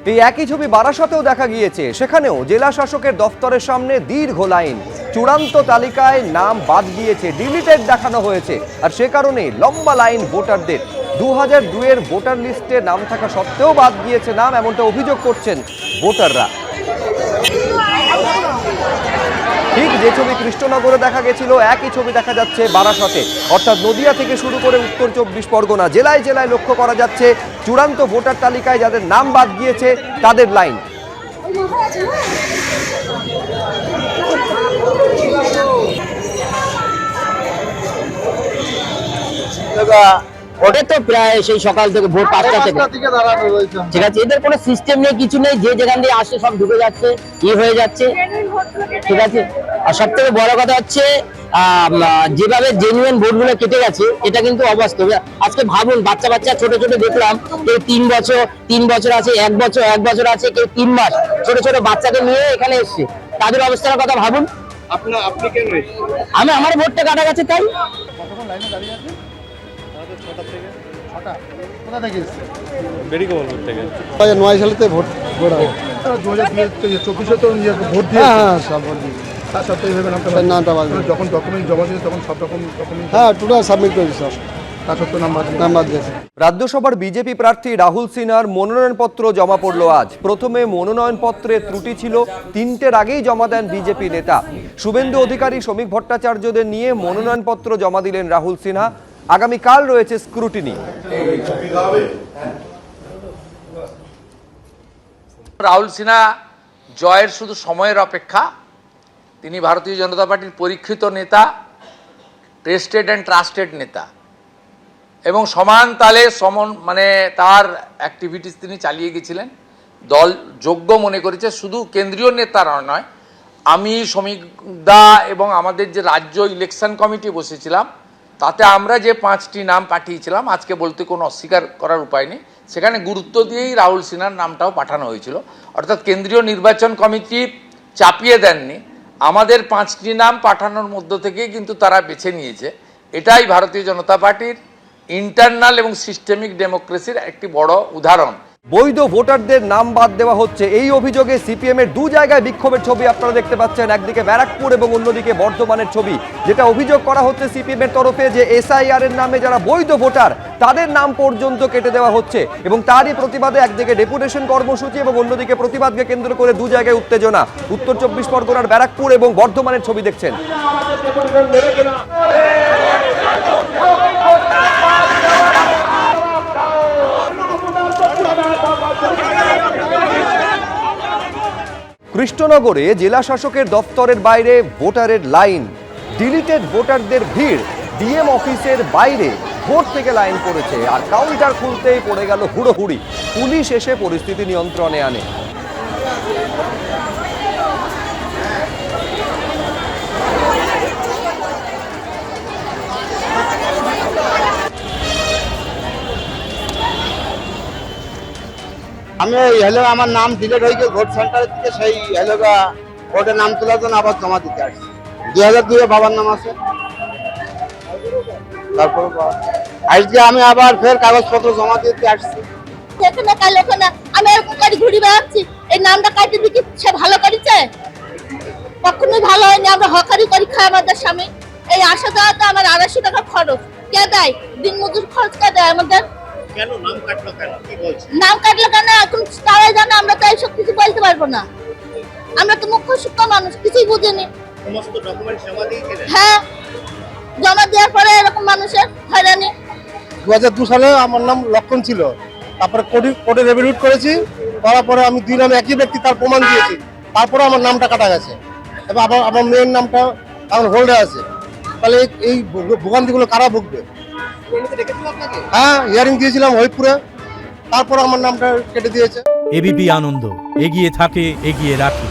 এই একই ছবি বারাসতেও দেখা গিয়েছে। সেখানেও জেলা শাসকের দফতরের সামনে দীর্ঘ লাইন। চূড়ান্ত তালিকায় নাম বাদ গিয়েছে, ডিলিটেড দেখানো হয়েছে, আর সে কারণে লম্বা লাইন ভোটারদের। 2002-এর ভোটার লিস্টে নাম থাকা সত্ত্বেও বাদ গিয়েছে নাম, এমনটা অভিযোগ করছেন ভোটাররা। ঠিক যে ছবি কৃষ্ণনগরে দেখা গেছিল, একই ছবি দেখা যাচ্ছে বারাসতে। অর্থাৎ নদিয়া থেকে শুরু করে উত্তর 24 পরগনা জেলায় জেলায় লক্ষ্য করা যাচ্ছে চূড়ান্ত ভোটার তালিকায় যাদের নাম বাদ গিয়েছে তাদের লাইন। ওটা তো প্রায় সেই সকাল থেকে ভোর 5টা থেকে, ঠিক আছে। এদের কোনো সিস্টেম নেই, কিছু নেই, যে যেখান দিয়ে আসছে সব ঢুকে যাচ্ছে, হয়ে যাচ্ছে, ঠিক আছে। আর সব থেকে বড় কথা হচ্ছে যেভাবে জেনুইন ভোটগুলো কেটে গেছে, এটা কিন্তু অবাস্তব। আজকে ভাবুন, বাচ্চা বাচ্চা ছোট ছোট দেখলাম, কেউ 3 বছর আছে, 1 বছর আছে, কেউ 3 মাস, ছোট ছোট বাচ্চাকে নিয়ে এখানে এসছে। তাদের অবস্থার কথা ভাবুন। আপনি কেন এসেছেন? আমি আমার ভোটটা কাটা গেছে তাই। কতক্ষণ লাইনে দাঁড়িয়ে আছে? 6টা থেকে 6টা। কোথা থেকে এসেছে? বেরিগোপালপুর থেকে। 2009 সালেতে ভোট হয়। 2024-এ তো ভোট দিয়ে সব ভোট দিয়েছি। তার সত্ত্বেও এইভাবে নামটা বাদ দিয়েছে। যখন ডকুমেন্ট জমা দিয়েছে তখন সব রকম ডকুমেন্ট টোটাল সাবমিট করেছি সব। তার সত্ত্বেও নাম্বার দিয়েছে। রাজ্যসভার বিজেপি প্রার্থী রাহুল সিনহার মনোনয়নপত্র জমা পড়ল আজ। প্রথমে মনোনয়নপত্রে ত্রুটি ছিল, 3টের আগেই জমা দেন বিজেপি নেতা শুভেন্দু অধিকারী, শ্রমিক ভট্টাচার্যদের নিয়ে মনোনয়নপত্র জমা দিলেন রাহুল সিনহা। আগামীকাল রয়েছে স্ক্রুটিনি। রাহুল সিনহা জয়ের শুধু সময়ের অপেক্ষা। তিনি ভারতীয় জনতা পার্টির পরীক্ষিত নেতা, টেস্টেড অ্যান্ড ট্রাস্টেড নেতা, এবং সমান তালে তার অ্যাক্টিভিটিস তিনি চালিয়ে গেছিলেন। দল যোগ্য মনে করেছে, শুধু কেন্দ্রীয় নেতারা নয়, আমি শ্রমিক দা এবং আমাদের যে রাজ্য ইলেকশন কমিটি বসেছিলাম, তাতে আমরা যে 5টি নাম পাঠিয়েছিলাম, আজকে বলতে কোনো অস্বীকার করার উপায় নেই, সেখানে গুরুত্ব দিয়েই রাহুল সিনহার নামটাও পাঠানো হয়েছিল। অর্থাৎ কেন্দ্রীয় নির্বাচন কমিটি চাপিয়ে দেননি, আমাদের 5টি নাম পাঠানোর মধ্য থেকে কিন্তু তারা বেছে নিয়েছে। এটাই ভারতীয় জনতা পার্টির ইন্টারনাল এবং সিস্টেমিক ডেমোক্রেসির একটি বড় উদাহরণ। বৈধ ভোটারদের নাম বাদ দেওয়া হচ্ছে, এই অভিযোগে সিপিএম এর 2 জায়গায় বিক্ষোভের ছবি আপনারা দেখতে পাচ্ছেন। একদিকে ব্যারাকপুর এবং অন্যদিকে বর্ধমানের ছবি। যেটা অভিযোগ করা হচ্ছে সিপিএম এর তরফে, যে এসআইআর এর নামে যারা বৈধ ভোটার তাদের নাম পর্যন্ত কেটে দেওয়া হচ্ছে, এবং তারই প্রতিবাদে একদিকে ডেপুটেশন কর্মসূচি এবং অন্যদিকে প্রতিবাদকে কেন্দ্র করে 2 জায়গায় উত্তেজনা। উত্তর 24 পরগনার ব্যারাকপুর এবং বর্ধমানের ছবি দেখছেন। কৃষ্ণনগরে জেলা শাসকের দফতরের বাইরে ভোটারের লাইন, ডিলিটেড ভোটারদের ভিড়, ডিএম অফিসের বাইরে ভোট থেকে লাইন পড়েছে, আর কাউন্টার খুলতেই পড়ে গেল হুড়োহুড়ি। পুলিশ এসে পরিস্থিতি নিয়ন্ত্রণে আনে। আমি আমার নাম ডিলেট হয়ে গিয়ে ভোট সেন্টারের থেকে সেই ভোটের নাম তোলার জন্য আবার জমা দিতে আসছি। 2002-এ বাবার নাম আছে। তারপর আজকে আমি আবার ফের কাগজপত্র জমা দিতে আসছি। আমি এরকম করে ঘুরি বেড়াচ্ছি, এই নামটা কাটে দিকে সে ভালো করেছে? কখনোই ভালো হয়নি। আমরা হকারি করি, খাই আমাদের স্বামী। এই আসা যাওয়াতে আমার 250 টাকা খরচ কে দেয়? দিন মজুর খরচ কে দেয় আমাদের? নাম কাটলো কেন এখন তারাই জানে, আমরা তো এইসব কিছু বলতে পারবো না। আমরা তো মুখ্য শিক্ষা মানুষ, কিছুই বুঝিনি। হ্যাঁ, জমা দেওয়ার পরে এরকম মানুষের হয়রানি। 2002 সালে আমার নাম লক্ষণ ছিল, তারপরে কোর্টে রেভিডিউট করেছি, করার পরে আমি 2 নামে একই ব্যক্তি তার প্রমাণ দিয়েছি, তারপরে আমার নামটা কাটা গেছে এবং আমার মেয়ের নামটা আমার হোল্ডে আছে। তাহলে এই ভোগান্তিগুলো কারা ভুগবে? হ্যাঁ, হিয়ারিং দিয়েছিলাম হরিপুরে, তারপর আমার নামটা কেটে দিয়েছে। এবিপি আনন্দ, এগিয়ে থাকে, এগিয়ে রাখে।